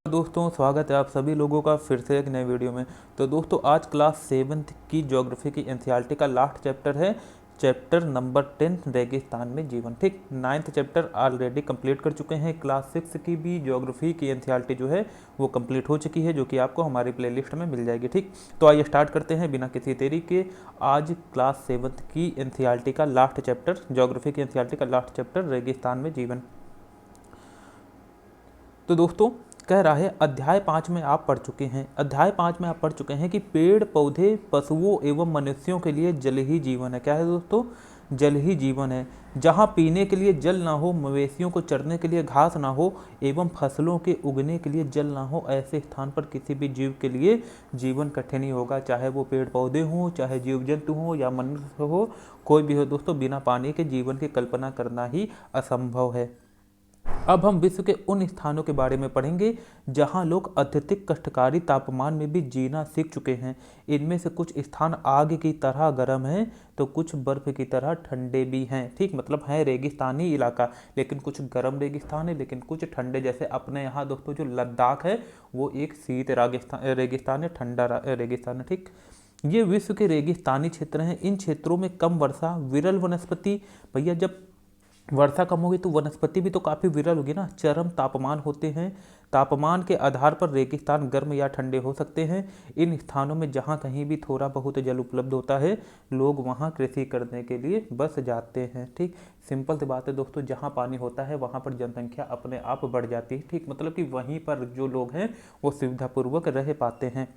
दोस्तों, स्वागत है आप सभी लोगों का फिर से एक नए वीडियो में। तो दोस्तों, आज क्लास 7th की ज्योग्राफी की एनसीईआरटी का लास्ट चैप्टर है, चैप्टर नंबर 10 रेगिस्तान में जीवन। ठीक, 9th चैप्टर ऑलरेडी कंप्लीट कर चुके हैं। क्लास 6 की भी ज्योग्राफी की एनसीईआरटी जो है वो कंप्लीट हो चुकी है, जो कि आपको हमारी प्लेलिस्ट में मिल जाएगी। ठीक, तो आइए स्टार्ट करते हैं बिना किसी देरी के। आज क्लास 7th की एनसीईआरटी का लास्ट चैप्टर, ज्योग्राफी की एनसीईआरटी का लास्ट चैप्टर रेगिस्तान में जीवन। तो दोस्तों, कह रहा है अध्याय 5 में आप पढ़ चुके हैं। अध्याय 5 में आप पढ़ चुके हैं कि पेड़ पौधे पशुओं एवं मनुष्यों के लिए जल ही जीवन है। क्या है दोस्तों? जल ही जीवन है। जहाँ पीने के लिए जल ना हो, मवेशियों को चरने के लिए घास ना हो एवं फसलों के उगने के लिए जल ना हो, ऐसे स्थान पर किसी भी जीव के लिए जीवन कठिन ही होगा। चाहे वो पेड़ पौधे हों, चाहे जीव जंतु हों या मनुष्य हो, कोई भी हो दोस्तों, बिना पानी के जीवन की कल्पना करना ही असंभव है। अब हम विश्व के उन स्थानों के बारे में पढ़ेंगे जहां लोग अत्यधिक कष्टकारी तापमान में भी जीना सीख चुके हैं। इनमें से कुछ स्थान आग की तरह गर्म हैं, तो कुछ बर्फ की तरह ठंडे भी हैं। ठीक, मतलब है रेगिस्तानी इलाका, लेकिन कुछ गर्म रेगिस्तान है, लेकिन कुछ ठंडे। जैसे अपने यहाँ दोस्तों जो लद्दाख है वो एक शीत रेगिस्तान है, ठंडा रेगिस्तान है। ठीक, ये विश्व के रेगिस्तानी क्षेत्र हैं। इन क्षेत्रों में कम वर्षा, विरल वनस्पति। भैया, जब वर्षा कम होगी तो वनस्पति भी तो काफ़ी विरल होगी ना। चरम तापमान होते हैं। तापमान के आधार पर रेगिस्तान गर्म या ठंडे हो सकते हैं। इन स्थानों में जहाँ कहीं भी थोड़ा बहुत जल उपलब्ध होता है, लोग वहाँ कृषि करने के लिए बस जाते हैं। ठीक, सिंपल सी बात है दोस्तों, जहाँ पानी होता है वहाँ पर जनसंख्या अपने आप बढ़ जाती है। ठीक, मतलब कि वहीं पर जो लोग हैं वो सुविधापूर्वक रह पाते हैं।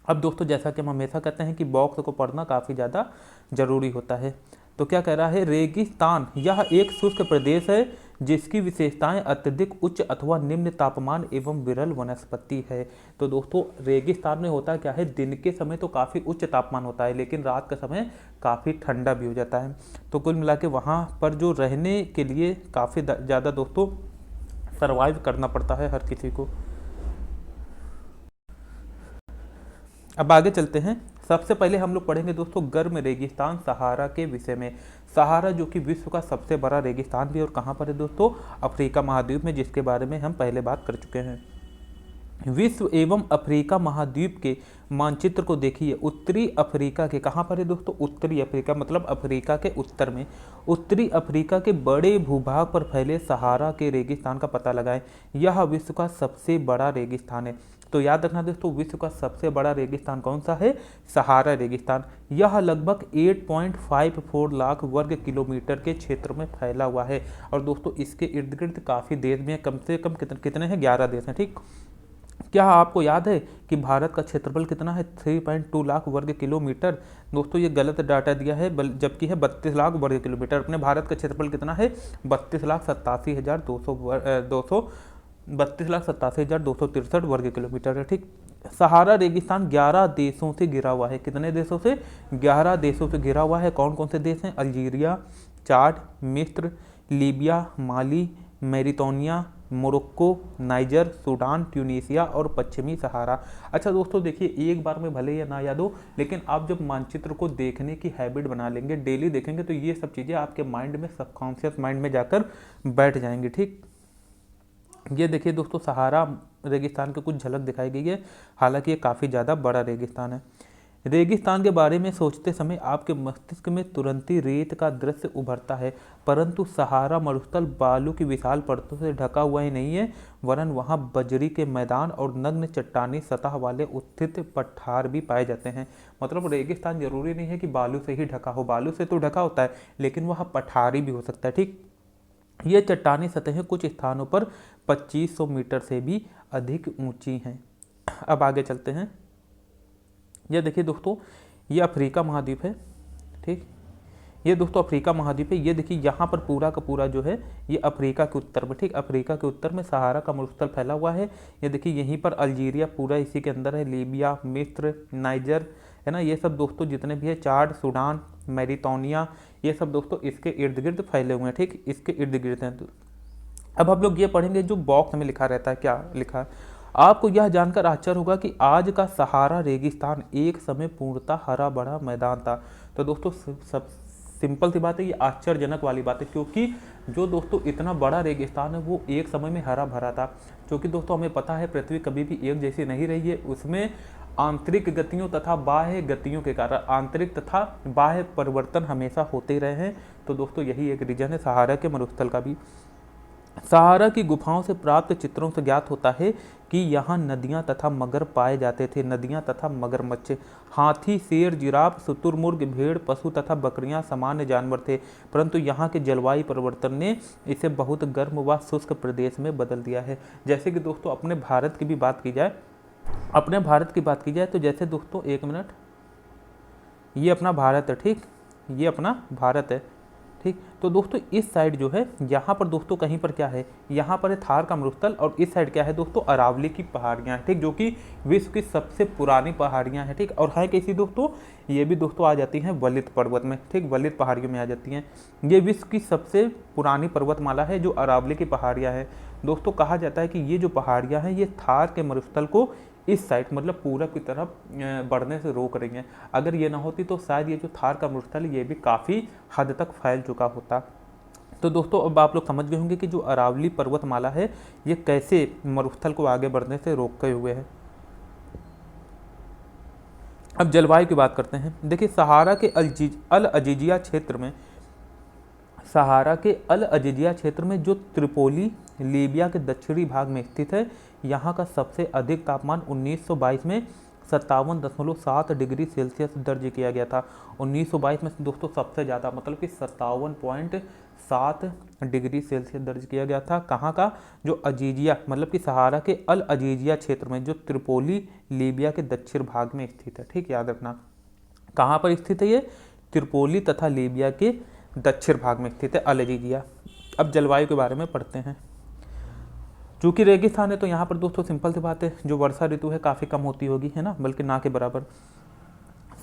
अब दोस्तों, जैसा कि हम हमेशा कहते हैं कि बॉक्स को पढ़ना काफ़ी ज़्यादा ज़रूरी होता है। तो क्या कह रहा है? रेगिस्तान यह एक शुष्क प्रदेश है जिसकी विशेषताएं अत्यधिक उच्च अथवा निम्न तापमान एवं विरल वनस्पति है। तो दोस्तों, रेगिस्तान में होता क्या है, दिन के समय तो काफ़ी उच्च तापमान होता है, लेकिन रात का समय काफ़ी ठंडा भी हो जाता है। तो कुल मिला के वहाँ पर जो रहने के लिए काफ़ी ज़्यादा दोस्तों सर्वाइव करना पड़ता है हर किसी को। अब आगे चलते हैं। सबसे पहले हम लोग पढ़ेंगे दोस्तों गर्म रेगिस्तान सहारा के विषय में। सहारा जो कि विश्व का सबसे बड़ा रेगिस्तान भी, और कहाँ पर है दोस्तों? अफ्रीका महाद्वीप में, जिसके बारे में हम पहले बात कर चुके हैं। विश्व एवं अफ्रीका महाद्वीप के मानचित्र को देखिए। उत्तरी अफ्रीका के, कहाँ पर है दोस्तों? उत्तरी अफ्रीका, मतलब अफ्रीका के उत्तर में। उत्तरी अफ्रीका के बड़े भूभाग पर फैले सहारा के रेगिस्तान का पता लगाएं। यह विश्व का सबसे बड़ा रेगिस्तान है। तो याद रखना दोस्तों, विश्व का सबसे बड़ा रेगिस्तान कौन सा है? सहारा रेगिस्तान। यह लगभग 8.54 लाख वर्ग किलोमीटर के क्षेत्र में फैला हुआ है। और दोस्तों, इसके इर्द गिर्द काफ़ी देश भी हैं, कम से कम कितने हैं? 11 देश हैं। ठीक, क्या आपको याद है कि भारत का क्षेत्रफल कितना है? 3.2 लाख वर्ग किलोमीटर। दोस्तों, ये गलत डाटा दिया है, जबकि है 32 लाख वर्ग किलोमीटर। अपने भारत का क्षेत्रफल कितना है? 32,87,263 वर्ग किलोमीटर है। ठीक, सहारा रेगिस्तान 11 देशों से घिरा हुआ है। कितने देशों से? 11 देशों से घिरा हुआ है। कौन कौन से देश हैं? अल्जीरिया, चाड, मिस्र, लीबिया, माली, मैरिटोनिया, मोरक्को, नाइजर, सूडान, ट्यूनीसिया और पश्चिमी सहारा। अच्छा दोस्तों, देखिए, एक बार में भले या ना याद हो, लेकिन आप जब मानचित्र को देखने की हैबिट बना लेंगे, डेली देखेंगे, तो ये सब चीज़ें आपके माइंड में, सबकॉन्शियस माइंड में जाकर बैठ जाएंगी। ठीक, ये देखिए दोस्तों, सहारा रेगिस्तान की कुछ झलक दिखाई गई है। हालांकि ये काफ़ी ज़्यादा बड़ा रेगिस्तान है। रेगिस्तान के बारे में सोचते समय आपके मस्तिष्क में तुरंत ही रेत का दृश्य उभरता है, परंतु सहारा मरुस्थल बालू की विशाल परतों से ढका हुआ ही नहीं है, वरन वहाँ बजरी के मैदान और नग्न चट्टानी सतह वाले उत्थित पठार भी पाए जाते हैं। मतलब रेगिस्तान जरूरी नहीं है कि बालू से ही ढका हो, बालू से तो ढका होता है, लेकिन वहाँ पठारी भी हो सकता है। ठीक, ये चट्टानी सतहें कुछ स्थानों पर 2500 मीटर से भी अधिक ऊंची हैं। अब आगे चलते हैं। ये देखिए दोस्तों, ये अफ्रीका महाद्वीप है। ठीक, ये दोस्तों अफ्रीका महाद्वीप है। ये देखिए, यहाँ पर पूरा का पूरा जो है ये अफ्रीका के उत्तर में। ठीक, अफ्रीका के उत्तर में सहारा का मरुस्थल फैला हुआ है। ये देखिए, यहीं पर अल्जीरिया पूरा इसी के अंदर है, लीबिया, मिस्र, नाइजर, है ना, ये सब दोस्तों जितने भी है, चाड, सूडान, मैरिटोनिया, ये सब दोस्तों इसके इर्द गिर्द फैले हुए हैं। ठीक, इसके इर्द गिर्द हैं। अब हम लोग ये पढ़ेंगे जो बॉक्स में लिखा रहता है, क्या लिखा है। आपको यह जानकर आश्चर्य होगा कि आज का सहारा रेगिस्तान एक समय पूर्णतः हरा भरा मैदान था। तो दोस्तों, सब सिंपल सी बात है, ये आश्चर्यजनक वाली बात है, क्योंकि जो दोस्तों इतना बड़ा रेगिस्तान है वो एक समय में हरा भरा था, क्योंकि दोस्तों हमें पता है पृथ्वी कभी भी एक जैसी नहीं रही है, उसमें आंतरिक गतियों तथा बाह्य गतियों के कारण आंतरिक तथा बाह्य परिवर्तन हमेशा होते रहे हैं। तो दोस्तों यही एक रीजन है सहारा के मरुस्थल का भी। सहारा की गुफाओं से प्राप्त चित्रों से ज्ञात होता है कि यहाँ नदियाँ तथा मगर पाए जाते थे। नदियाँ तथा मगरमच्छ, हाथी, शेर, जिराफ, शुतुरमुर्ग, भेड़, पशु तथा बकरियाँ सामान्य जानवर थे, परंतु यहाँ के जलवायु परिवर्तन ने इसे बहुत गर्म व शुष्क प्रदेश में बदल दिया है। जैसे कि दोस्तों अपने भारत की भी बात की जाए, तो जैसे दोस्तों एक मिनट, ये अपना भारत है, ठीक, ये अपना भारत है, ठीक। तो दोस्तों इस साइड जो है यहाँ पर दोस्तों कहीं पर क्या है, यहाँ पर है थार का मरुस्थल, और इस साइड क्या है दोस्तों, अरावली की पहाड़ियाँ हैं, ठीक, जो कि विश्व की सबसे पुरानी पहाड़ियाँ हैं, ठीक। और है कैसी दोस्तों, ये भी दोस्तों आ जाती हैं वलित पर्वत में, ठीक, वलित पहाड़ियों में आ जाती हैं। ये विश्व की सबसे पुरानी पर्वतमाला है जो अरावली की पहाड़ियाँ हैं। दोस्तों कहा जाता है कि ये जो पहाड़ियाँ हैं ये थार के मरुस्थल को इस साइड मतलब पूरब की तरफ बढ़ने से रोक रही हैं। अगर ये ना होती तो शायद ये जो थार का मरुस्थल ये भी काफ़ी हद तक फैल चुका होता। तो दोस्तों अब आप लोग समझ गए होंगे कि जो अरावली पर्वतमाला है ये कैसे मरुस्थल को आगे बढ़ने से रोके हुए है। अब जलवायु की बात करते हैं। देखिए सहारा के अल अजीजिया क्षेत्र में जो त्रिपोली लीबिया के दक्षिणी भाग में स्थित है, यहाँ का सबसे अधिक तापमान 1922 में 57.7 डिग्री सेल्सियस दर्ज किया गया था। 1922 में दोस्तों सबसे ज़्यादा मतलब कि 57.7 डिग्री सेल्सियस दर्ज किया गया था। कहाँ का, जो अजीजिया मतलब कि सहारा के अल अजीजिया क्षेत्र में, जो त्रिपोली लीबिया के दक्षिण भाग में स्थित है, ठीक, याद रखना। कहाँ पर स्थित है ये, त्रिपोली तथा लीबिया के दक्षिण भाग में स्थित है अल अजीजिया। अब जलवायु के बारे में पढ़ते हैं। चूंकि रेगिस्तान है तो यहाँ पर दोस्तों सिंपल सी बात है, जो वर्षा ऋतु है काफ़ी कम होती होगी, है ना, बल्कि ना के बराबर।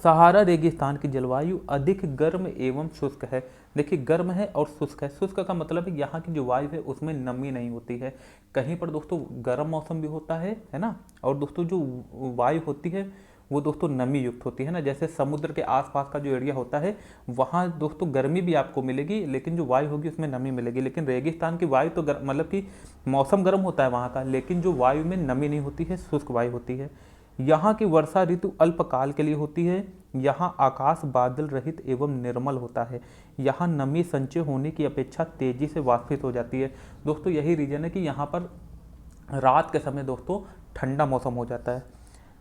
सहारा रेगिस्तान की जलवायु अधिक गर्म एवं शुष्क है। देखिए गर्म है और शुष्क है। शुष्क का मतलब है यहाँ की जो वायु है उसमें नमी नहीं होती है। कहीं पर दोस्तों गर्म मौसम भी होता है ना, और दोस्तों जो वायु होती है वो दोस्तों नमी युक्त होती है ना। जैसे समुद्र के आसपास का जो एरिया होता है वहाँ दोस्तों गर्मी भी आपको मिलेगी, लेकिन जो वायु होगी उसमें नमी मिलेगी। लेकिन रेगिस्तान की वायु तो मतलब कि मौसम गर्म होता है वहाँ का, लेकिन जो वायु में नमी नहीं होती है, शुष्क वायु होती है। यहाँ की वर्षा ऋतु अल्पकाल के लिए होती है। यहाँ आकाश बादल रहित एवं निर्मल होता है। यहाँ नमी संचय होने की अपेक्षा तेजी से वाष्पित हो जाती है। दोस्तों यही रीजन है कि यहाँ पर रात के समय दोस्तों ठंडा मौसम हो जाता है।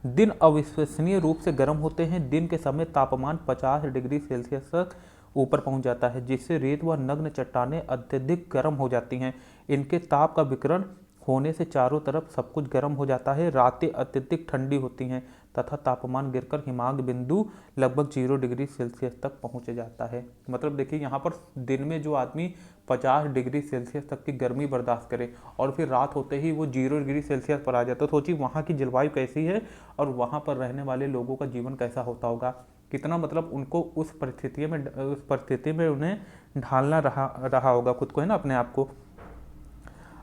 दिन अविश्वसनीय रूप से गर्म होते हैं। दिन के समय तापमान 50 डिग्री सेल्सियस तक ऊपर पहुंच जाता है, जिससे रेत व नग्न चट्टानें अत्यधिक गर्म हो जाती हैं। इनके ताप का विकिरण होने से चारों तरफ सब कुछ गर्म हो जाता है। रातें अत्यधिक ठंडी होती हैं तथा तापमान गिरकर हिमांक बिंदु लगभग 0 डिग्री सेल्सियस तक पहुंच जाता है। मतलब देखिए यहाँ पर दिन में जो आदमी 50 डिग्री सेल्सियस तक की गर्मी बर्दाश्त करे और फिर रात होते ही वो 0 डिग्री सेल्सियस पर आ जाता है, तो सोचिए वहाँ की जलवायु कैसी है और वहाँ पर रहने वाले लोगों का जीवन कैसा होता होगा। कितना मतलब उनको उस परिस्थिति में उन्हें ढालना रहा होगा खुद को, है ना, अपने आप को।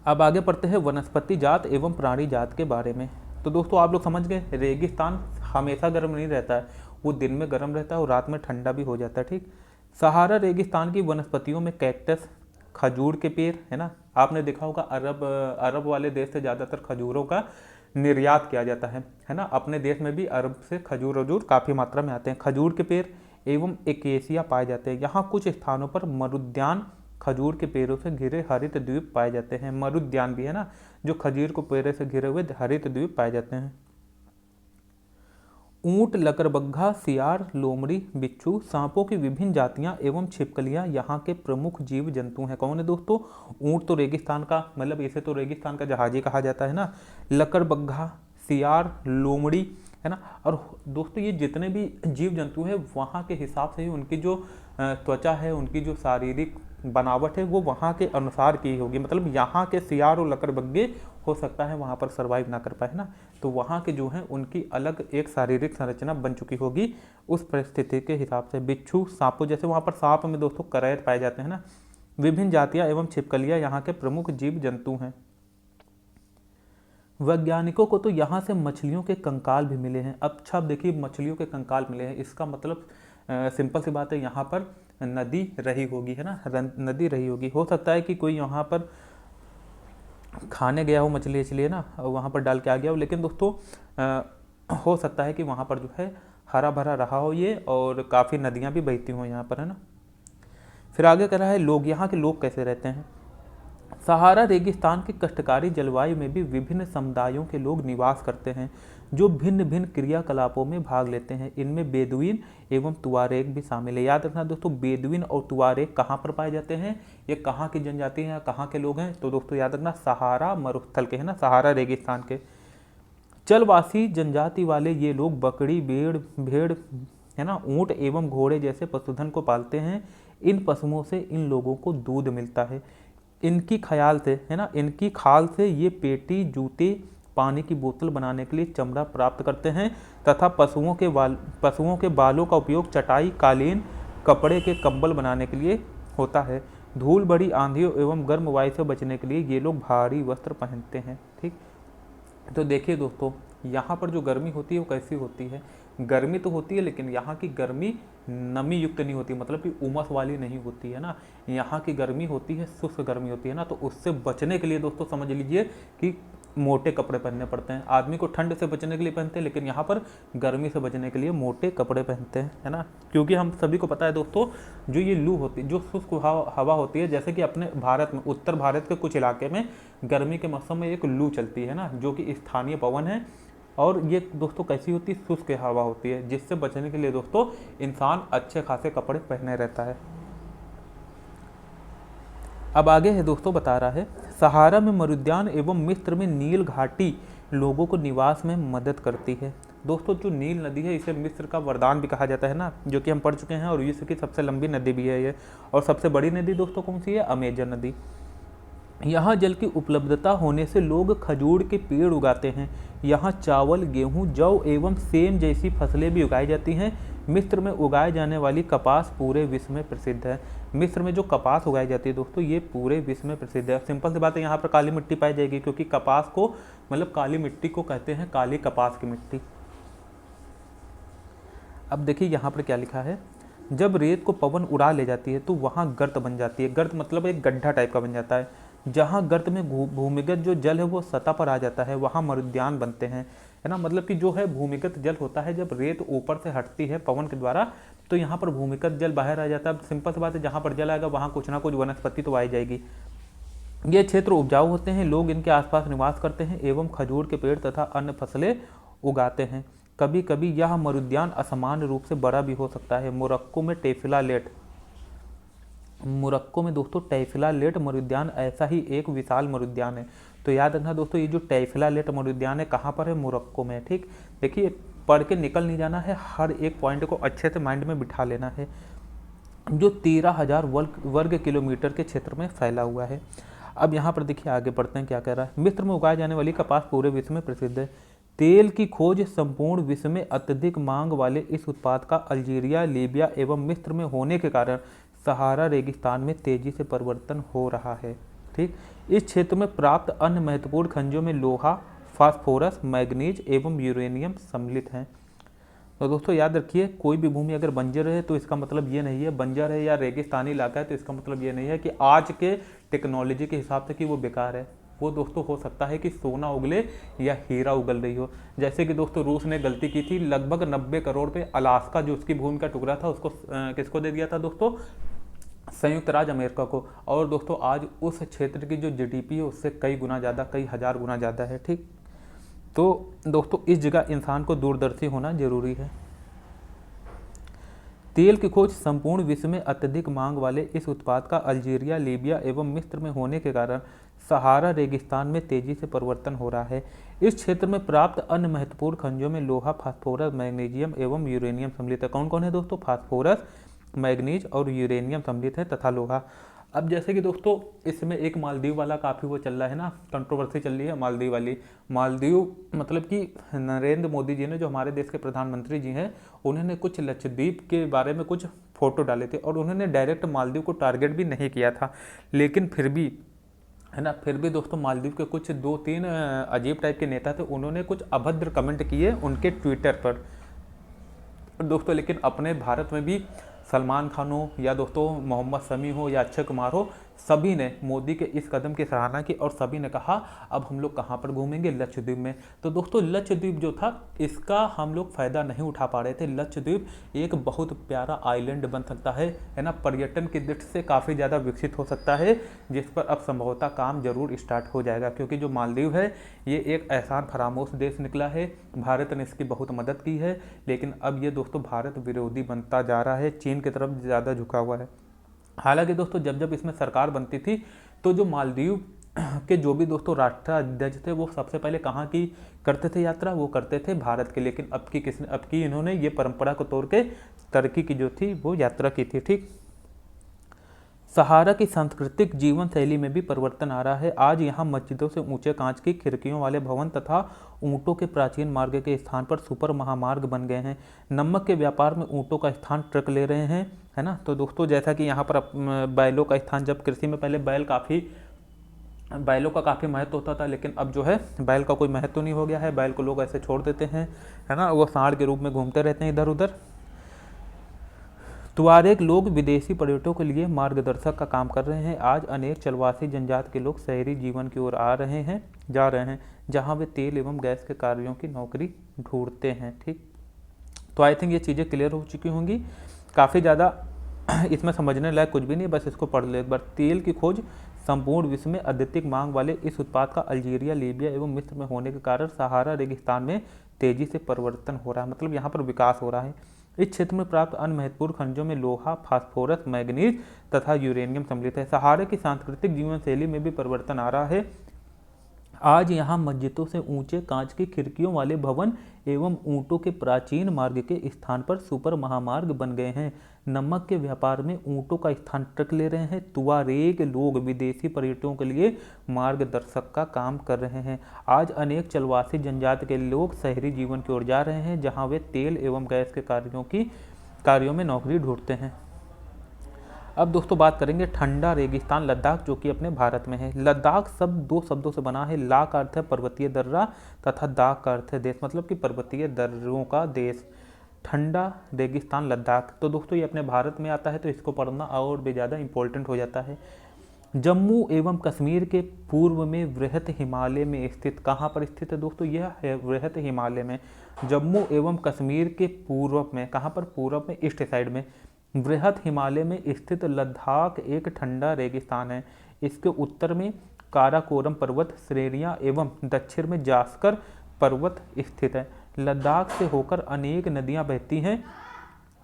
अब आगे पढ़ते हैं वनस्पति जात एवं प्राणी जात के बारे में। तो दोस्तों आप लोग समझ गए, रेगिस्तान हमेशा गर्म नहीं रहता है, वो दिन में गर्म रहता है और रात में ठंडा भी हो जाता है, ठीक। सहारा रेगिस्तान की वनस्पतियों में कैक्टस, खजूर के पेड़, है ना, आपने देखा होगा अरब वाले देश से ज़्यादातर खजूरों का निर्यात किया जाता है ना। अपने देश में भी अरब से खजूर काफ़ी मात्रा में आते हैं। खजूर के पेड़ एवं एकेसिया पाए जाते हैं। यहाँ कुछ स्थानों पर मरुद्यान, खजूर के पेड़ों से घिरे हरित द्वीप पाए जाते हैं। मरुद्यान भी है ना, जो खजूर को पेड़ों से घिरे हुए हरित द्वीप पाए जाते हैं। ऊंट, लकड़बग्घा, सियार, लोमड़ी, बिच्छू, सांपों की विभिन्न जातियां एवं छिपकलियां यहाँ के प्रमुख जीव जंतु हैं। कौन है दोस्तों, ऊंट तो रेगिस्तान का मतलब इसे तो रेगिस्तान का जहाजी कहा जाता है ना। लकड़बग्घा, सियार, लोमड़ी, है ना। और दोस्तों ये जितने भी जीव जंतु हैं वहाँ के हिसाब से ही उनकी जो त्वचा है, उनकी जो शारीरिक बनावट है वो वहाँ के अनुसार की होगी। मतलब यहाँ के सियार और लकड़बग्घे हो सकता है वहाँ पर सर्वाइव ना कर पाए ना, तो वहाँ के जो हैं उनकी अलग एक शारीरिक संरचना बन चुकी होगी उस परिस्थिति के हिसाब से। बिच्छू, सांपों, जैसे वहाँ पर सांप में दोस्तों करैत पाए जाते हैं ना। विभिन्न जातियाँ एवं छिपकलियाँ यहाँ के प्रमुख जीव जंतु हैं। वैज्ञानिकों को तो यहाँ से मछलियों के कंकाल भी मिले हैं। अच्छा अब देखिए मछलियों के कंकाल मिले हैं, इसका मतलब सिंपल सी बात है यहाँ पर नदी रही होगी, है ना, नदी रही होगी। हो सकता है कि कोई यहाँ पर खाने गया हो मछली इसलिए ना वहाँ पर डाल के आ गया हो, लेकिन दोस्तों हो सकता है कि वहाँ पर जो है हरा भरा रहा हो ये, और काफ़ी नदियाँ भी बहती हों यहाँ पर, है ना। फिर आगे कह रहा है लोग, यहाँ के लोग कैसे रहते हैं। सहारा रेगिस्तान की कष्टकारी जलवायु में भी विभिन्न समुदायों के लोग निवास करते हैं जो भिन्न भिन्न क्रियाकलापों में भाग लेते हैं। इनमें बेदुइन एवं तुआरेग भी शामिल है। याद रखना दोस्तों, बेदुइन और तुआरेग कहाँ पर पाए जाते हैं, ये कहाँ की जनजाति हैं, कहाँ के लोग हैं, तो दोस्तों याद रखना सहारा मरुस्थल के, है ना, सहारा रेगिस्तान के। चलवासी जनजाति वाले ये लोग बकरी, भेड़, है ना, ऊँट एवं घोड़े जैसे पशुधन को पालते हैं। इन पशुओं से इन लोगों को दूध मिलता है। इनकी ख्याल से, है ना, इनकी खाल से ये पेटी, जूते, पानी की बोतल बनाने के लिए चमड़ा प्राप्त करते हैं तथा पशुओं के बालों का उपयोग चटाई, कालीन, कपड़े के कंबल बनाने के लिए होता है। धूल भरी आंधियों एवं गर्म वायु से बचने के लिए ये लोग भारी वस्त्र पहनते हैं। ठीक, तो देखिए दोस्तों, यहाँ पर जो गर्मी होती है वो कैसी होती है। गर्मी तो होती है, लेकिन यहाँ की गर्मी नमी युक्त नहीं होती, मतलब कि उमस वाली नहीं होती है ना। यहाँ की गर्मी होती है शुष्क गर्मी होती है ना। तो उससे बचने के लिए दोस्तों समझ लीजिए कि मोटे कपड़े पहनने पड़ते हैं। आदमी को ठंड से बचने के लिए पहनते हैं, लेकिन यहाँ पर गर्मी से बचने के लिए मोटे कपड़े पहनते हैं, है ना। क्योंकि हम सभी को पता है दोस्तों, जो ये लू होती है, जो शुष्क हवा होती है, जैसे कि अपने भारत में, उत्तर भारत के कुछ इलाके में गर्मी के मौसम में एक लू चलती है ना, जो कि स्थानीय पवन है। और ये दोस्तों कैसी होती है, शुष्क हवा होती है, जिससे बचने के लिए दोस्तों इंसान अच्छे खासे कपड़े पहने रहता है। अब आगे है दोस्तों, बता रहा है सहारा में मरुद्यान एवं मिस्र में नील घाटी लोगों को निवास में मदद करती है। दोस्तों जो नील नदी है इसे मिस्र का वरदान भी कहा जाता है ना, जो कि हम पढ़ चुके हैं, और विश्व की सबसे लंबी नदी भी है ये। और सबसे बड़ी नदी दोस्तों कौन सी है, अमेजन नदी। यहाँ जल की उपलब्धता होने से लोग खजूर के पेड़ उगाते हैं। यहाँ चावल, गेहूँ, जौ एवं सेम जैसी फसलें भी उगाई जाती हैं। मिस्र में उगाए जाने वाली कपास पूरे विश्व में प्रसिद्ध है। मिस्र में जो कपास उगाई जाती है दोस्तों, ये पूरे विश्व में प्रसिद्ध है। सिंपल सी बात है, यहाँ पर काली मिट्टी पाई जाएगी, क्योंकि कपास को, मतलब काली मिट्टी को कहते हैं काली कपास की मिट्टी। अब देखिए यहाँ पर क्या लिखा है, जब रेत को पवन उड़ा ले जाती है तो वहाँ गर्त बन जाती है। गर्त मतलब एक गड्ढा टाइप का बन जाता है। जहाँ गर्त में भूमिगत जो जल है वो सतह पर आ जाता है, वहाँ मरुद्यान बनते हैं, है ना। मतलब कि जो है भूमिगत जल होता है, जब रेत ऊपर से हटती है पवन के द्वारा, तो यहाँ पर भूमिगत जल बाहर आ जाता है। सिंपल सी बात है, जहाँ पर जल आएगा वहाँ कुछ ना कुछ वनस्पति तो आई जाएगी। ये क्षेत्र उपजाऊ होते हैं, लोग इनके आसपास निवास करते हैं एवं खजूर के पेड़ तथा अन्य फसलें उगाते हैं। कभी कभी यह मरुद्यान असामान्य रूप से बड़ा भी हो सकता है। मोरक्को में दोस्तों टैफिलालेट मरुद्यान ऐसा ही एक विशाल मरुद्यान है। तो याद रखना दोस्तों, ये जो टैफिलालेट मरुद्यान है कहाँ पर है, मोरक्को में। ठीक, देखिए पढ़ के निकल नहीं जाना है, हर एक पॉइंट को अच्छे से माइंड में बिठा लेना है। जो 13,000 वर्ग किलोमीटर के क्षेत्र में फैला हुआ है। अब यहाँ पर देखिए आगे बढ़ते हैं, क्या कह रहा है। मिस्र में उगाए जाने वाली कपास पूरे विश्व में प्रसिद्ध है। तेल की खोज संपूर्ण विश्व में अत्यधिक मांग वाले इस उत्पाद का अल्जीरिया, लीबिया एवं मिस्र में होने के कारण सहारा रेगिस्तान में तेजी से परिवर्तन हो रहा है। ठीक, इस क्षेत्र में प्राप्त अन्य महत्वपूर्ण खनिजों में लोहा, फास्फोरस, मैग्नीज एवं यूरेनियम सम्मिलित हैं। तो दोस्तों याद रखिए, कोई भी भूमि अगर बंजर है तो इसका मतलब ये नहीं है, बंजर है या रेगिस्तानी इलाका है तो इसका मतलब ये नहीं है कि आज के टेक्नोलॉजी के हिसाब से कि वो बेकार है। वो दोस्तों हो सकता है कि सोना उगले या हीरा उगल रही हो। जैसे कि दोस्तों रूस ने गलती की थी, लगभग 90 करोड़ पे अलास्का जो उसकी भूमि का टुकड़ा था उसको किसको दे दिया था दोस्तों, संयुक्त राज्य अमेरिका को। और दोस्तों आज उस क्षेत्र की जो जीडीपी है उससे कई गुना ज़्यादा, कई हजार गुना ज़्यादा है। ठीक, तो दोस्तों इस जगह इंसान को दूरदर्शी होना जरूरी है। तेल की खोज संपूर्ण विश्व में अत्यधिक मांग वाले इस उत्पाद का अल्जीरिया, लीबिया एवं मिस्र में होने के कारण सहारा रेगिस्तान में तेजी से परिवर्तन हो रहा है। इस क्षेत्र में प्राप्त अन्य महत्वपूर्ण खनिजों में लोहा, फास्फोरस, मैग्नीशियम एवं यूरेनियम सम्मिलित है। कौन कौन है दोस्तों, फास्फोरस, मैग्नीज और यूरेनियम सम्मिलित है तथा लोहा। अब जैसे कि दोस्तों इसमें एक मालदीव वाला काफ़ी वो चल रहा है ना, कंट्रोवर्सी चल रही है मालदीव वाली। मालदीव मतलब कि नरेंद्र मोदी जी ने, जो हमारे देश के प्रधानमंत्री जी हैं, उन्होंने कुछ लक्षद्वीप के बारे में कुछ फोटो डाले थे और उन्होंने डायरेक्ट मालदीव को टारगेट भी नहीं किया था। लेकिन फिर भी, है ना, फिर भी दोस्तों मालदीव के कुछ 2-3 अजीब टाइप के नेता थे, उन्होंने कुछ अभद्र कमेंट किए उनके ट्विटर पर दोस्तों। लेकिन अपने भारत में भी सलमान खान हो या दोस्तों मोहम्मद शमी हो या अक्षय कुमार हो, सभी ने मोदी के इस कदम की सराहना की और सभी ने कहा अब हम लोग कहाँ पर घूमेंगे, लक्षद्वीप में। तो दोस्तों लक्षद्वीप जो था इसका हम लोग फ़ायदा नहीं उठा पा रहे थे। लक्षद्वीप एक बहुत प्यारा आइलैंड बन सकता है ना, पर्यटन की दृष्टि से काफ़ी ज़्यादा विकसित हो सकता है, जिस पर अब संभवतः काम जरूर स्टार्ट हो जाएगा, क्योंकि जो मालदीव है ये एक एहसान फरामोश देश निकला है। भारत ने इसकी बहुत मदद की है, लेकिन अब ये दोस्तों भारत विरोधी बनता जा रहा है, चीन की तरफ ज़्यादा झुका हुआ है। हालांकि दोस्तों जब जब इसमें सरकार बनती थी तो जो मालदीव के जो भी दोस्तों राष्ट्राध्यक्ष थे वो सबसे पहले कहाँ की करते थे यात्रा, वो करते थे भारत के। लेकिन अब की इन्होंने ये परंपरा को तोड़ के टर्की की जो थी वो यात्रा की थी। ठीक, सहारा की सांस्कृतिक जीवन शैली में भी परिवर्तन आ रहा है। आज यहाँ मस्जिदों से ऊंचे कांच की खिड़कियों वाले भवन तथा ऊंटों के प्राचीन मार्ग के स्थान पर सुपर महामार्ग बन गए हैं। नमक के व्यापार में ऊंटों का स्थान ट्रक ले रहे हैं, है ना। तो दोस्तों जैसा कि यहाँ पर बैलों का स्थान, जब कृषि में पहले बैलों का काफ़ी महत्व होता था, लेकिन अब जो है बैल का कोई महत्व नहीं हो गया है। बैल को लोग ऐसे छोड़ देते हैं, है ना, वो सांड के रूप में घूमते रहते हैं इधर उधर। तुआरेग लोग विदेशी पर्यटकों के लिए मार्गदर्शक का काम कर रहे हैं। आज अनेक चलवासी जनजाति के लोग शहरी जीवन की ओर जा रहे हैं, जहां वे तेल एवं गैस के कार्यों की नौकरी ढूंढते हैं। ठीक, तो आई थिंक ये चीज़ें क्लियर हो चुकी होंगी। काफ़ी ज़्यादा इसमें समझने लायक कुछ भी नहीं, बस इसको पढ़ लो एक बार। तेल की खोज संपूर्ण विश्व में अत्यधिक मांग वाले इस उत्पाद का अल्जीरिया, लीबिया एवं मिस्र में होने के कारण सहारा रेगिस्तान में तेजी से परिवर्तन हो रहा है, मतलब यहाँ पर विकास हो रहा है। इस क्षेत्र में प्राप्त अन्य महत्वपूर्ण खनिजों में लोहा, फास्फोरस, मैग्नीज तथा यूरेनियम सम्मिलित है। सहारा की सांस्कृतिक जीवन शैली में भी परिवर्तन आ रहा है। आज यहाँ मस्जिदों से ऊंचे कांच की खिड़कियों वाले भवन एवं ऊंटों के प्राचीन मार्ग के स्थान पर सुपर महामार्ग बन गए हैं। नमक के व्यापार में ऊंटों का स्थान ट्रक ले रहे हैं। तुआरेग लोग विदेशी पर्यटकों के लिए मार्गदर्शक का काम कर रहे हैं। आज अनेक चलवासी जनजाति के लोग शहरी जीवन की ओर जा रहे हैं, जहाँ वे तेल एवं गैस के कार्यों में नौकरी ढूंढते हैं। अब दोस्तों बात करेंगे ठंडा रेगिस्तान लद्दाख, जो कि अपने भारत में है। लद्दाख शब्द दो शब्दों से बना है। ला का अर्थ है पर्वतीय दर्रा तथा दाग का अर्थ है देश, मतलब कि पर्वतीय दर्रों का देश। ठंडा रेगिस्तान लद्दाख, तो दोस्तों ये अपने भारत में आता है, तो इसको पढ़ना और भी ज़्यादा इंपॉर्टेंट हो जाता है। जम्मू एवं कश्मीर के पूर्व में वृहत हिमालय में स्थित, कहाँ पर स्थित है दोस्तों, यह है वृहत हिमालय में। जम्मू एवं कश्मीर के पूर्व में, कहाँ पर, पूर्व में, ईस्ट साइड में वृहत हिमालय में स्थित लद्दाख एक ठंडा रेगिस्तान है। इसके उत्तर में काराकोरम पर्वत श्रेणियां एवं दक्षिण में जास्कर पर्वत स्थित है। लद्दाख से होकर अनेक नदियां बहती हैं,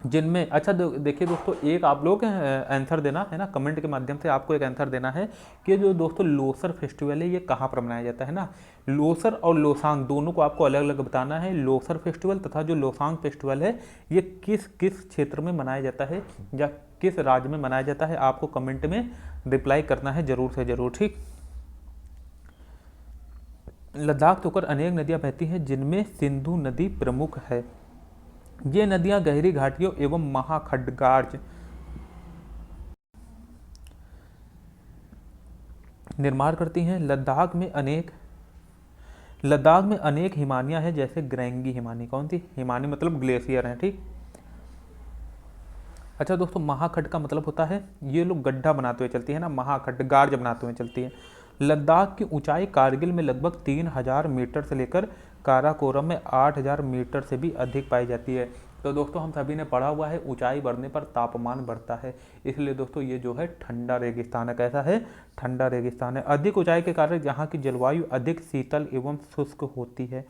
जिनमें, अच्छा देखिए दोस्तों, एक आप लोग आंसर देना है ना, कमेंट के माध्यम से आपको एक आंसर देना है कि जो दोस्तों लोसर फेस्टिवल है ये कहाँ पर मनाया जाता है ना। लोसर और लोसांग दोनों को आपको अलग अलग बताना है। लोसर फेस्टिवल तथा जो लोसांग फेस्टिवल है ये किस किस क्षेत्र में मनाया जाता है या किस राज्य में मनाया जाता है, आपको कमेंट में रिप्लाई करना है जरूर से जरूर। ठीक, लद्दाख से होकर अनेक नदियां बहती हैं, जिनमें सिंधु नदी प्रमुख है। ये नदियां गहरी घाटियों एवं महाखड्गार्ज निर्माण करती हैं। लद्दाख में अनेक हिमानियां हैं, जैसे ग्रेंगी हिमानी। कौन सी हिमानी, मतलब ग्लेशियर हैं। ठीक, अच्छा दोस्तों, महाखड्ड का मतलब होता है ये लोग गड्ढा बनाते हुए चलती है ना, महाखड्ड गार्ज बनाते हुए चलती है। लद्दाख की ऊंचाई कारगिल में लगभग 3000 मीटर से लेकर काराकोरम में 8000 मीटर से भी अधिक पाई जाती है। तो दोस्तों हम सभी ने पढ़ा हुआ है ऊंचाई बढ़ने पर तापमान बढ़ता है, इसलिए दोस्तों ये जो है ठंडा रेगिस्तान है। कैसा है, ठंडा रेगिस्तान है। अधिक ऊंचाई के कारण यहाँ की जलवायु अधिक शीतल एवं शुष्क होती है।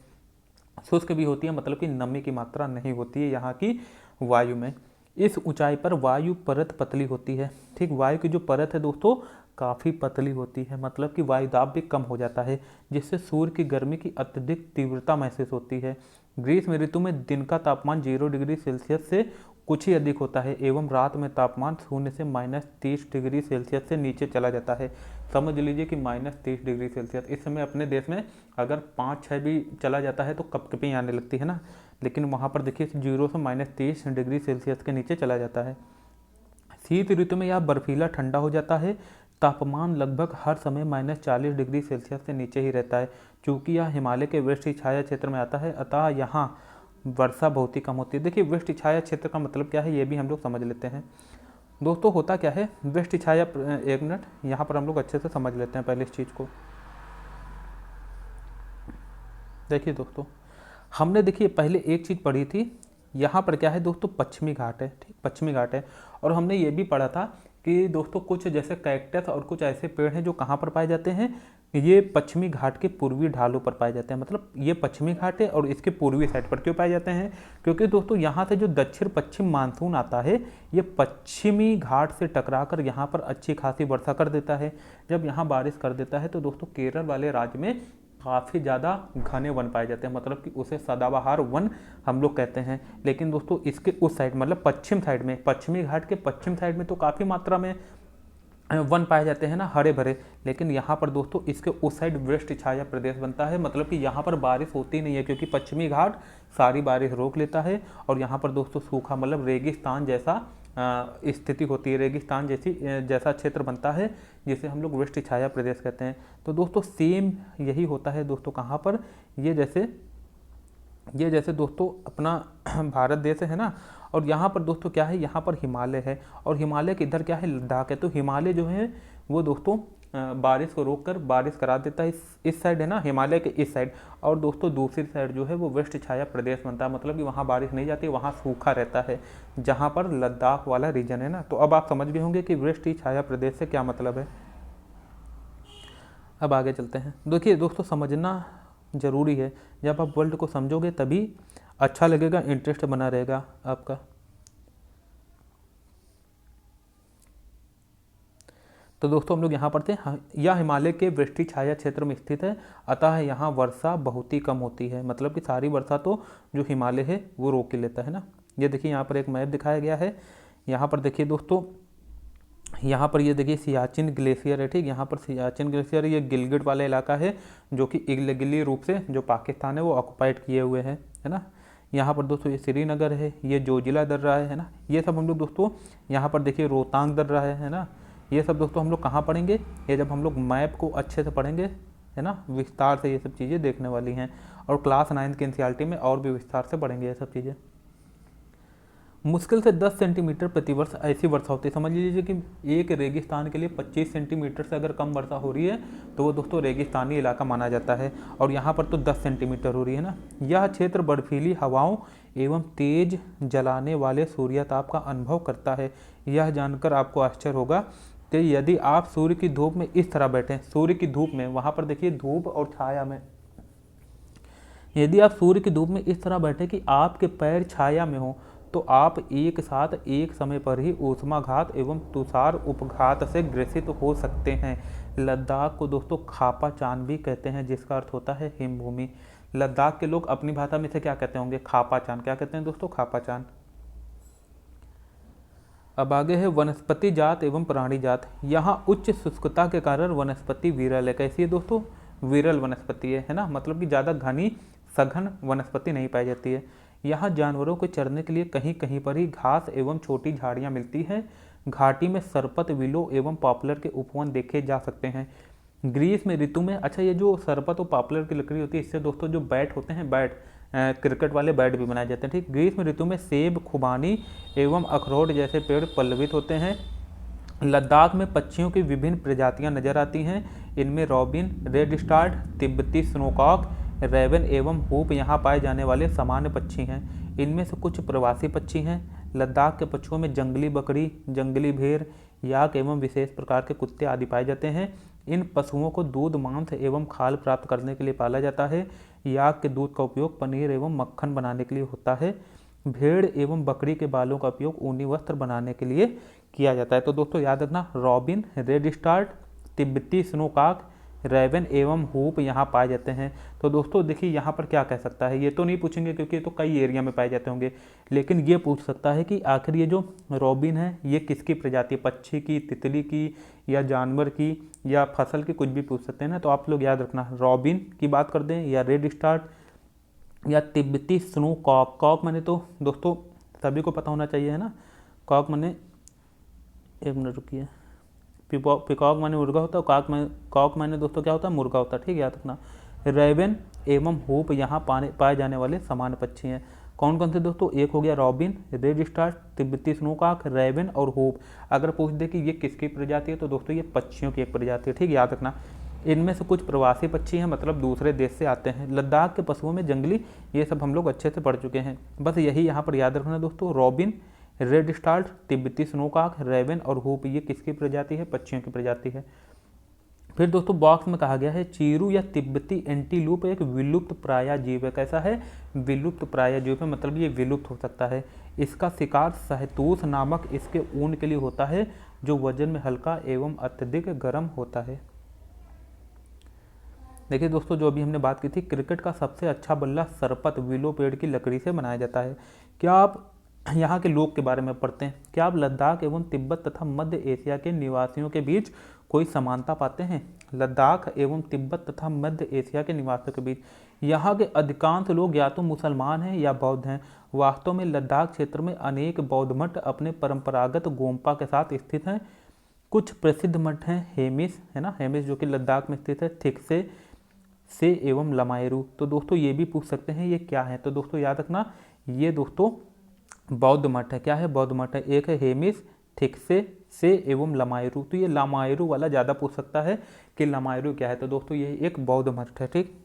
शुष्क भी होती है, मतलब कि नमी की मात्रा नहीं होती है यहाँ की वायु में। इस ऊंचाई पर वायु परत पतली होती है। ठीक, वायु की जो परत है दोस्तों काफ़ी पतली होती है, मतलब कि वायु दाब भी कम हो जाता है, जिससे सूर्य की गर्मी की अत्यधिक तीव्रता महसूस होती है। ग्रीष्म ऋतु में दिन का तापमान 0 डिग्री सेल्सियस से कुछ ही अधिक होता है एवं रात में तापमान 0 से -30 डिग्री सेल्सियस से नीचे चला जाता है। समझ लीजिए कि -30 डिग्री सेल्सियस। इस समय अपने देश में अगर 5-6 भी चला जाता है तो कपकपी आने लगती है ना, लेकिन वहाँ पर देखिए 0 से -30 डिग्री सेल्सियस के नीचे चला जाता है। शीत ऋतु में यह बर्फीला ठंडा हो जाता है। तापमान लगभग हर समय -40 डिग्री सेल्सियस से नीचे ही रहता है। चूँकि यह हिमालय के वृक्ष छाया क्षेत्र में आता है, अतः यहाँ वर्षा बहुत ही कम होती है। देखिए वृष्टि छाया क्षेत्र का मतलब क्या है ये भी हम लोग समझ लेते हैं। दोस्तों होता क्या है वृष्टि छाया, एक मिनट यहाँ पर हम लोग अच्छे से समझ लेते हैं पहले इस चीज़ को। देखिए दोस्तों हमने देखिए पहले एक चीज़ पढ़ी थी, यहाँ पर क्या है दोस्तों पश्चिमी घाट है, ठीक पश्चिमी घाट है। और हमने ये भी पढ़ा था कि दोस्तों कुछ जैसे कैक्टस और कुछ ऐसे पेड़ हैं जो कहाँ पर पाए जाते हैं, ये पश्चिमी घाट के पूर्वी ढालों पर पाए जाते हैं। मतलब ये पश्चिमी घाट है और इसके पूर्वी साइड पर क्यों पाए जाते हैं, क्योंकि दोस्तों यहाँ से जो दक्षिण पश्चिम मानसून आता है ये पश्चिमी घाट से टकराकर यहाँ पर अच्छी खासी वर्षा कर देता है। जब यहाँ बारिश कर देता है तो दोस्तों केरल वाले राज्य में काफ़ी ज़्यादा घने वन पाए जाते हैं, मतलब कि उसे सदाबहार वन हम लोग कहते हैं। लेकिन दोस्तों इसके उस साइड मतलब पश्चिम साइड में, पश्चिमी घाट के पश्चिम साइड में तो काफ़ी मात्रा में वन पाए जाते हैं ना, हरे भरे। लेकिन यहाँ पर दोस्तों इसके उस साइड वृष्टि छाया प्रदेश बनता है, मतलब कि यहाँ पर बारिश होती नहीं है क्योंकि पश्चिमी घाट सारी बारिश रोक लेता है। और यहाँ पर दोस्तों सूखा मतलब रेगिस्तान जैसा स्थिति होती है, रेगिस्तान जैसा क्षेत्र बनता है जिसे हम लोग वृष्टि छाया प्रदेश कहते हैं। तो दोस्तों सेम यही होता है दोस्तों कहाँ पर, ये जैसे दोस्तों अपना भारत देश है ना, और यहाँ पर दोस्तों क्या है, यहाँ पर हिमालय है और हिमालय के इधर क्या है लद्दाख है। तो हिमालय जो है वो दोस्तों बारिश को रोककर बारिश करा देता है इस साइड है ना, हिमालय के इस साइड। और दोस्तों दूसरी साइड जो है वो वृष्टि छाया प्रदेश बनता है, मतलब कि वहाँ बारिश नहीं जाती, वहाँ सूखा रहता है जहाँ पर लद्दाख वाला रीजन है ना। तो अब आप समझ गए होंगे कि वृष्टि छाया प्रदेश से क्या मतलब है। अब आगे चलते हैं। देखिए दोस्तों समझना ज़रूरी है, जब आप वर्ल्ड को समझोगे तभी अच्छा लगेगा, इंटरेस्ट बना रहेगा आपका। तो दोस्तों हम लोग यहाँ पर थे, यह हिमालय के वृष्टि छाया क्षेत्र में स्थित है, अतः यहाँ वर्षा बहुत ही कम होती है। मतलब कि सारी वर्षा तो जो हिमालय है वो रोक के लेता है ना। ये देखिए यहाँ पर एक मैप दिखाया गया है, यहाँ पर देखिए दोस्तों, यहाँ पर ये देखिए सियाचिन ग्लेशियर है, ठीक। यहाँ पर सियाचिन ग्लेशियर ये गिलगिट वाला इलाका है जो कि इल्लीगली रूप से जो पाकिस्तान है वो ऑक्युपाइड किए हुए है ना। यहाँ पर दोस्तों ये श्रीनगर है, ये जोजिला दर्रा है ना। ये सब हम लोग दोस्तों यहाँ पर देखिए रोहतांग दर्रा है ना। ये सब दोस्तों हम लोग कहाँ पढ़ेंगे, ये जब हम लोग मैप को अच्छे से पढ़ेंगे है ना, विस्तार से ये सब चीज़ें देखने वाली हैं। और क्लास 9 की एनसीईआरटी में और भी विस्तार से पढ़ेंगे ये सब चीज़ें। मुश्किल से 10 सेंटीमीटर प्रतिवर्ष ऐसी वर्षा होती है। समझ लीजिए कि एक रेगिस्तान के लिए 25 सेंटीमीटर से अगर कम वर्षा हो रही है तो वो दोस्तों रेगिस्तानी इलाका माना जाता है, और यहाँ पर तो 10 सेंटीमीटर हो रही है ना। यह क्षेत्र बर्फीली हवाओं एवं तेज जलाने वाले सूर्यताप का अनुभव करता है। यह जानकर आपको आश्चर्य होगा कि यदि आप सूर्य की धूप में इस तरह बैठें, सूर्य की धूप में, वहाँ पर देखिए धूप और छाया में, यदि आप सूर्य की धूप में इस तरह बैठे कि आपके पैर छाया में हो, तो आप एक साथ एक समय पर ही ऊष्माघात एवं तुषार उपघात से ग्रसित हो सकते हैं। लद्दाख को दोस्तों खापा चांद भी कहते हैं, जिसका अर्थ होता है हिमभूमि। लद्दाख के लोग अपनी भाषा में से क्या कहते होंगे, खापा चांद। क्या कहते हैं दोस्तों, खापा चांद। अब आगे है वनस्पति जात एवं प्राणी जात। यहाँ उच्च शुष्कता के कारण वनस्पति विरल है। कैसी है दोस्तों, विरल वनस्पति है ना, मतलब कि ज़्यादा घनी सघन वनस्पति नहीं पाई जाती है। यहाँ जानवरों को चरने के लिए कहीं कहीं पर ही घास एवं छोटी झाड़ियाँ मिलती हैं। घाटी में सरपत, विलो एवं पॉपुलर के उपवन देखे जा सकते हैं। ग्रीष्म ऋतु में, अच्छा ये जो सरपत और पॉपुलर की लकड़ी होती है इससे दोस्तों जो बैट होते हैं, बैट क्रिकेट वाले बैट भी बनाए जाते हैं, ठीक। ग्रीष्म ऋतु में सेब, खुबानी एवं अखरोट जैसे पेड़ पल्लवित होते हैं। लद्दाख में पक्षियों की विभिन्न प्रजातियां नजर आती हैं। इनमें रॉबिन, रेड स्टार्ट, तिब्बती स्नोकॉक, रेवन एवं हूप यहाँ पाए जाने वाले सामान्य पक्षी हैं। इनमें से कुछ प्रवासी पक्षी हैं। लद्दाख के पक्षियों में जंगली बकरी, जंगली भेड़, याक एवं विशेष प्रकार के कुत्ते आदि पाए जाते हैं। इन पशुओं को दूध, मांस एवं खाल प्राप्त करने के लिए पाला जाता है। याक के दूध का उपयोग पनीर एवं मक्खन बनाने के लिए होता है। भेड़ एवं बकरी के बालों का उपयोग ऊनी वस्त्र बनाने के लिए किया जाता है। तो दोस्तों याद रखना, रॉबिन, रेड स्टार्ट, तिब्बती स्नोकॉक, रेवन एवं हूप यहाँ पाए जाते हैं। तो दोस्तों देखिए यहाँ पर क्या कह सकता है, ये तो नहीं पूछेंगे क्योंकि ये तो कई एरिया में पाए जाते होंगे, लेकिन ये पूछ सकता है कि आखिर ये जो रॉबिन है ये किसकी प्रजाति, पक्षी की, तितली की, या जानवर की, या फसल की, कुछ भी पूछ सकते हैं ना। तो आप लोग याद रखना, रॉबिन की बात कर दें, या रेड स्टार्ट, या तिब्बती स्नोकॉक। कॉक मैंने तो दोस्तों सभी को पता होना चाहिए है ना, कॉक मैंने, एक मिनट रुकिए, पिकॉक माने मुर्गा होता है, कॉक माने दोस्तों क्या होता है, मुर्गा होता है, ठीक है, याद रखना। रेवन एवं हूप यहाँ पाए जाने वाले सामान्य पक्षी हैं। कौन कौन से दोस्तों? एक हो गया रॉबिन, रेड स्टार, तिब्बती स्नोकॉक, रेवन और होप। अगर पूछ दे कि ये किसकी प्रजाति है तो दोस्तों ये पक्षियों की एक प्रजाति है, ठीक, याद रखना। इनमें से कुछ प्रवासी पक्षी हैं, मतलब दूसरे देश से आते हैं। लद्दाख के पशुओं में जंगली, ये सब हम लोग अच्छे से पढ़ चुके हैं, बस यही यहाँ पर याद रखना दोस्तों। रॉबिन, रेड स्टार, तिब्बती स्नोकॉक, रेवन और होप, ये किसकी प्रजाति है? पक्षियों की प्रजाति है। फिर दोस्तों बॉक्स में कहा गया है चीरू या तिब्बती एंटीलूप एक विलुप्त प्राय जीव है। कैसा है? विलुप्त प्राय जीव है, मतलब ये विलुप्त हो सकता है। इसका शिकार शहतूश नामक इसके ऊन के लिए होता है, जो वजन में हल्का एवं अत्यधिक गर्म होता है। देखिए दोस्तों, जो अभी हमने बात की थी, क्रिकेट का सबसे अच्छा बल्ला सरपत विलो पेड़ की लकड़ी से बनाया जाता है। क्या आप यहाँ के लोग के बारे में पढ़ते हैं? क्या आप लद्दाख एवं तिब्बत तथा मध्य एशिया के निवासियों के बीच कोई समानता पाते हैं? लद्दाख एवं तिब्बत तथा मध्य एशिया के निवासियों के बीच यहाँ के अधिकांश लोग या तो मुसलमान हैं या बौद्ध हैं। वास्तव में लद्दाख क्षेत्र में अनेक बौद्ध मठ अपने परंपरागत गोम्पा के साथ स्थित हैं। कुछ प्रसिद्ध मठ हैं हेमिस, है ना, हेमिस जो कि लद्दाख में स्थित है, थिकसे से एवं लमायरू। तो दोस्तों ये भी पूछ सकते हैं ये क्या है, तो दोस्तों याद रखना ये दोस्तों बौद्ध मठ है। क्या है? बौद्ध मठ है। एक है हेमिस, थिकसे से एवं लमायरू। तो ये लमायरू वाला ज़्यादा पूछ सकता है कि लमायरू क्या है, तो दोस्तों ये एक बौद्ध मठ है, ठीक।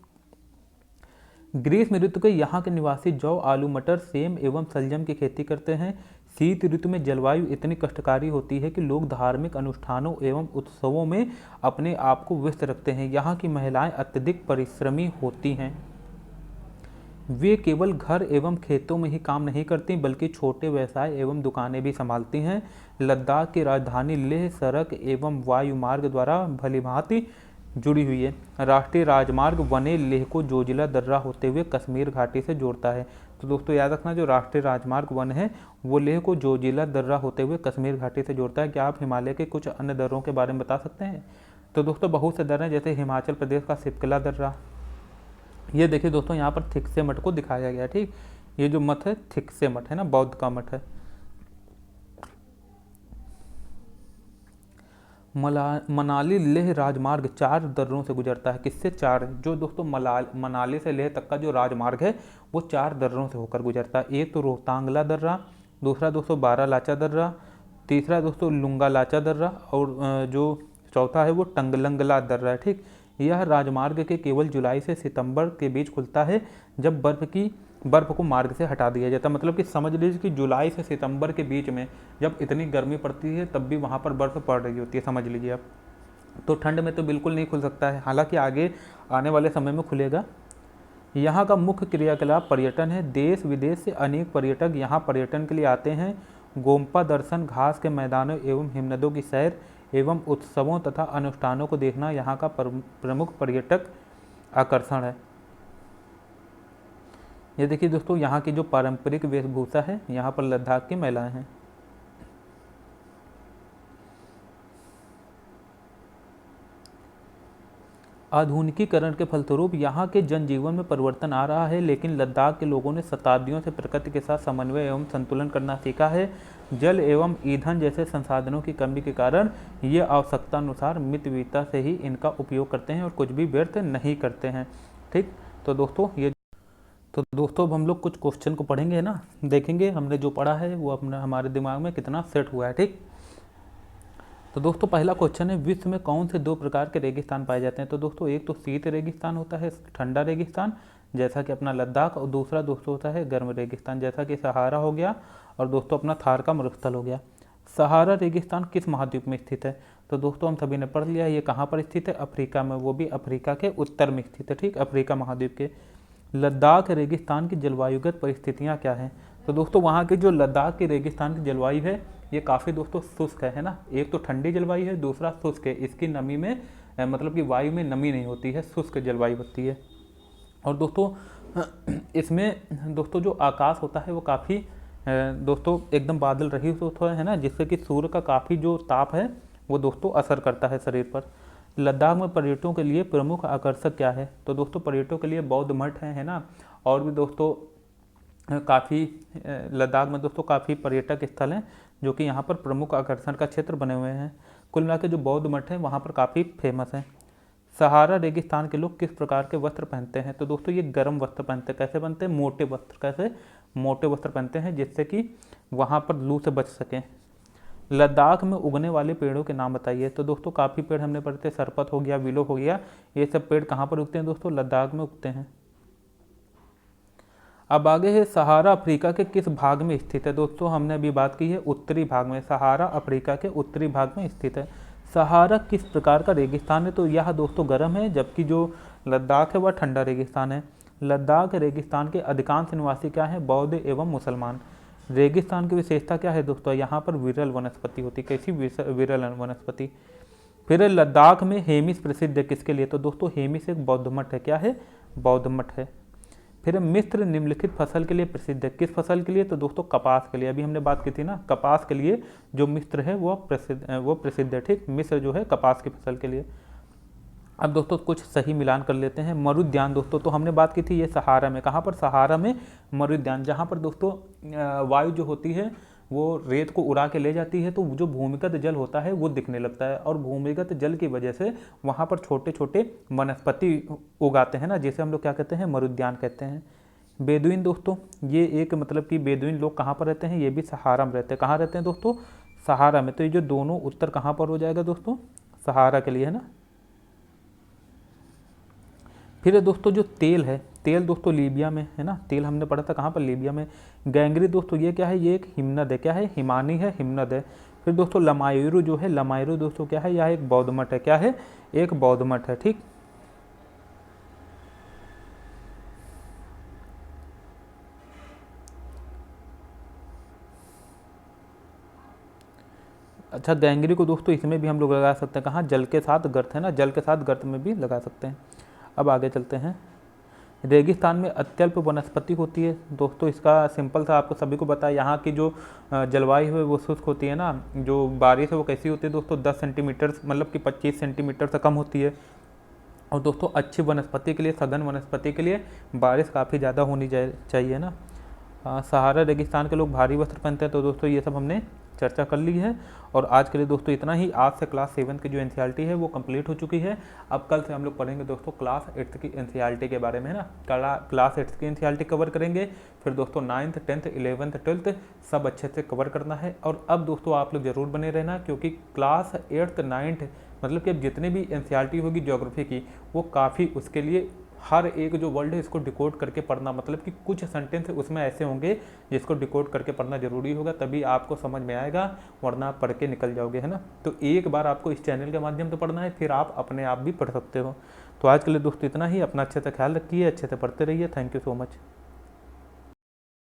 ग्रीष्म ऋतु के यहाँ के निवासी जौ, आलू, मटर, सेम एवं सलजम की खेती करते हैं। शीत ऋतु में जलवायु इतनी कष्टकारी होती है कि लोग धार्मिक अनुष्ठानों एवं उत्सवों में अपने आप को व्यस्त रखते हैं। यहाँ की महिलाएं अत्यधिक परिश्रमी होती हैं। वे केवल घर एवं खेतों में ही काम नहीं करती बल्कि छोटे व्यवसाय एवं दुकानें भी संभालती हैं। लद्दाख की राजधानी लेह सड़क एवं वायुमार्ग द्वारा भलीभांति जुड़ी हुई है। राष्ट्रीय राजमार्ग वने लेह को जोजिला दर्रा होते हुए कश्मीर घाटी से जोड़ता है। तो दोस्तों याद रखना जो राष्ट्रीय राजमार्ग वन है वो लेह को जोजिला दर्रा होते हुए कश्मीर घाटी से जोड़ता है। क्या आप हिमालय के कुछ अन्य दर्रों के बारे में बता सकते हैं? तो दोस्तों बहुत से दर्रे हैं, जैसे हिमाचल प्रदेश का सिपकला दर्रा। ये देखिए दोस्तों यहाँ पर थिकसे मठ को दिखाया गया है, ठीक। ये जो मठ है थिकसे मठ है ना, बौद्ध का मठ है। मनाली लेह राजमार्ग 4 दर्रों से गुजरता है। किससे? 4। जो दोस्तों मनाली से लेह तक का जो राजमार्ग है वो 4 दर्रों से होकर गुजरता है। एक तो रोहतांगला दर्रा, दूसरा दोस्तों बारालाचा दर्रा, तीसरा दोस्तों लुंगालाचा दर्रा और जो चौथा है वो टंगलंगला दर्रा है, ठीक। यह राजमार्ग के केवल जुलाई से सितंबर के बीच खुलता है, जब बर्फ को मार्ग से हटा दिया जाता है। मतलब कि समझ लीजिए कि जुलाई से सितंबर के बीच में जब इतनी गर्मी पड़ती है तब भी वहाँ पर बर्फ़ पड़ रही होती है, समझ लीजिए आप। तो ठंड में तो बिल्कुल नहीं खुल सकता है, हालांकि आगे आने वाले समय में खुलेगा। यहाँ का मुख्य क्रियाकलाप पर्यटन है। देश विदेश से अनेक पर्यटक यहाँ पर्यटन के लिए आते हैं। गोम्पा दर्शन, घास के मैदानों एवं हिमनदों की सैर एवं उत्सवों तथा अनुष्ठानों को देखना यहाँ का प्रमुख पर्यटक आकर्षण है। ये देखिए दोस्तों यहाँ की जो पारंपरिक वेशभूषा है, यहाँ पर लद्दाख की महिलाएं हैं। आधुनिकीकरण के फलस्वरूप यहाँ के जनजीवन में परिवर्तन आ रहा है, लेकिन लद्दाख के लोगों ने शताब्दियों से प्रकृति के साथ समन्वय एवं संतुलन करना सीखा है। जल एवं ईंधन जैसे संसाधनों की कमी के कारण ये आवश्यकता अनुसार मितव्ययिता से ही इनका उपयोग करते हैं और कुछ भी व्यर्थ नहीं करते हैं, ठीक। तो दोस्तों अब हम लोग कुछ क्वेश्चन को पढ़ेंगे ना, देखेंगे हमने जो पढ़ा है वो अपना हमारे दिमाग में कितना सेट हुआ है, ठीक। तो दोस्तों पहला क्वेश्चन है, विश्व में कौन से 2 प्रकार के रेगिस्तान पाए जाते हैं? तो दोस्तों एक तो शीत रेगिस्तान होता है, ठंडा रेगिस्तान जैसा कि अपना लद्दाख, और दूसरा दोस्तों होता है गर्म रेगिस्तान जैसा कि सहारा हो गया और दोस्तों अपना थार का मरुस्थल हो गया। सहारा रेगिस्तान किस महाद्वीप में स्थित है? तो दोस्तों हम सभी ने पढ़ लिया ये कहाँ पर स्थित है? अफ्रीका में, वो भी अफ्रीका के उत्तर में स्थित है, ठीक, अफ्रीका महाद्वीप के। लद्दाख रेगिस्तान की जलवायुगत परिस्थितियाँ क्या हैं? तो दोस्तों वहाँ की जो लद्दाख की रेगिस्तान की जलवायु है ये काफ़ी दोस्तों शुष्क है ना। एक तो ठंडी जलवायु है, दूसरा शुष्क है। इसकी नमी में मतलब कि वायु में नमी नहीं होती है, शुष्क जलवायु होती है। और दोस्तों इसमें दोस्तों जो आकाश होता है वो काफ़ी दोस्तों एकदम बादल रहित होता है ना, जिससे कि सूर्य का काफ़ी जो ताप है वो दोस्तों असर करता है शरीर पर। लद्दाख में पर्यटकों के लिए प्रमुख आकर्षक क्या है? तो दोस्तों पर्यटकों के लिए बौद्ध मठ है ना, और भी दोस्तों काफ़ी लद्दाख में दोस्तों काफ़ी पर्यटक स्थल हैं जो कि यहाँ पर प्रमुख आकर्षण का क्षेत्र बने हुए हैं। कुल मिला के जो बौद्ध मठ है वहाँ पर काफ़ी फेमस है। सहारा रेगिस्तान के लोग किस प्रकार के वस्त्र पहनते हैं? तो दोस्तों ये गर्म वस्त्र पहनते हैं। कैसे बनते हैं? मोटे वस्त्र। कैसे? मोटे वस्त्र पहनते हैं, जिससे कि वहाँ पर लू से बच सकें। लद्दाख में उगने वाले पेड़ों के नाम बताइए। तो दोस्तों काफ़ी पेड़ हमने पढ़े थे, सरपत हो गया, विलो हो गया, ये सब पेड़ कहाँ पर उगते हैं दोस्तों? लद्दाख में उगते हैं। अब आगे है, सहारा अफ्रीका के किस भाग में स्थित है? दोस्तों हमने अभी बात की है उत्तरी भाग में, सहारा अफ्रीका के उत्तरी भाग में स्थित है। सहारा किस प्रकार का रेगिस्तान है? तो यह दोस्तों गर्म है, जबकि जो लद्दाख है वह ठंडा रेगिस्तान है। लद्दाख रेगिस्तान के अधिकांश निवासी क्या हैं? बौद्ध एवं मुसलमान। रेगिस्तान की विशेषता क्या है दोस्तों? यहाँ पर विरल वनस्पति होती। कैसी? विरल वनस्पति। फिर लद्दाख में हेमिस प्रसिद्ध है किसके लिए? तो दोस्तों हेमिस एक बौद्ध मठ है। क्या है? बौद्ध मठ है। फिर मिस्र निम्नलिखित फसल के लिए प्रसिद्ध है। किस फसल के लिए? तो दोस्तों कपास के लिए। अभी हमने बात की थी ना, कपास के लिए जो मिस्र है वो प्रसिद्ध है। ठीक, मिस्र जो है कपास की फसल के लिए। अब दोस्तों कुछ सही मिलान कर लेते हैं। मरुद्यान दोस्तों, तो हमने बात की थी ये सहारा में। कहाँ पर? सहारा में मरुद्यान, जहाँ पर दोस्तों वायु जो होती है वो रेत को उड़ा के ले जाती है, तो जो भूमिगत जल होता है वो दिखने लगता है, और भूमिगत जल की वजह से वहाँ पर छोटे छोटे वनस्पति उगाते हैं ना, जिसे हम लोग क्या कहते हैं? मरुद्यान कहते हैं। बेदुइन दोस्तों, ये एक मतलब कि बेदुइन लोग कहाँ पर रहते हैं? ये भी सहारा में रहते हैं। कहाँ रहते हैं दोस्तों? सहारा में। तो ये जो दोनों उत्तर कहाँ पर हो जाएगा दोस्तों? सहारा के लिए है ना। फिर दोस्तों जो तेल है, तेल दोस्तों लीबिया में है ना, तेल हमने पढ़ा था कहाँ पर? लीबिया में। गैंगरी दोस्तों ये क्या है? ये एक हिमनद है। क्या है? हिमानी है, हिमनद है। फिर दोस्तों लमायूरू जो है, लमायूरू दोस्तों क्या है? यह एक बौद्ध मठ है। क्या है? एक बौद्ध मठ है। ठीक। अच्छा, गैंगरी को दोस्तों इसमें भी हम लोग लगा सकते हैं। कहाँ? जल के साथ गर्त है ना, जल के साथ गर्त में भी लगा सकते हैं। अब आगे चलते हैं। रेगिस्तान में अत्यल्प वनस्पति होती है। दोस्तों इसका सिंपल सा आपको सभी को पता है, यहाँ की जो जलवायु है वो शुष्क होती है ना। जो बारिश है वो कैसी होती है दोस्तों? 10 सेंटीमीटर, मतलब कि 25 सेंटीमीटर से कम होती है। और दोस्तों अच्छी वनस्पति के लिए, सघन वनस्पति के लिए बारिश काफ़ी ज़्यादा होनी चाहिए ना। सहारा रेगिस्तान के लोग भारी वस्त्र पहनते हैं। तो दोस्तों ये सब हमने चर्चा कर ली है। और आज के लिए दोस्तों इतना ही। आज से क्लास 7 की जो एनसीईआरटी है वो कंप्लीट हो चुकी है। अब कल से हम लोग पढ़ेंगे दोस्तों क्लास 8 की एनसीईआरटी के बारे में, है ना। क्लास 8 की एनसीईआरटी कवर करेंगे। फिर दोस्तों 9th 10th 11th 12th सब अच्छे से कवर करना है। और अब दोस्तों आप लोग जरूर बने रहना, क्योंकि क्लास 8th 9th मतलब कि अब जितने भी एनसीईआरटी होगी ज्योग्राफी की, वो काफ़ी उसके लिए हर एक जो वर्ड है इसको डिकोड करके पढ़ना, मतलब कि कुछ सेंटेंस उसमें ऐसे होंगे जिसको डिकोड करके पढ़ना जरूरी होगा, तभी आपको समझ में आएगा, वरना आप पढ़ के निकल जाओगे, है ना। तो एक बार आपको इस चैनल के माध्यम से पढ़ना है, फिर आप अपने आप भी पढ़ सकते हो। तो आज के लिए दोस्तों इतना ही। अपना अच्छे से ख्याल रखिए, अच्छे से पढ़ते रहिए। Thank you so much.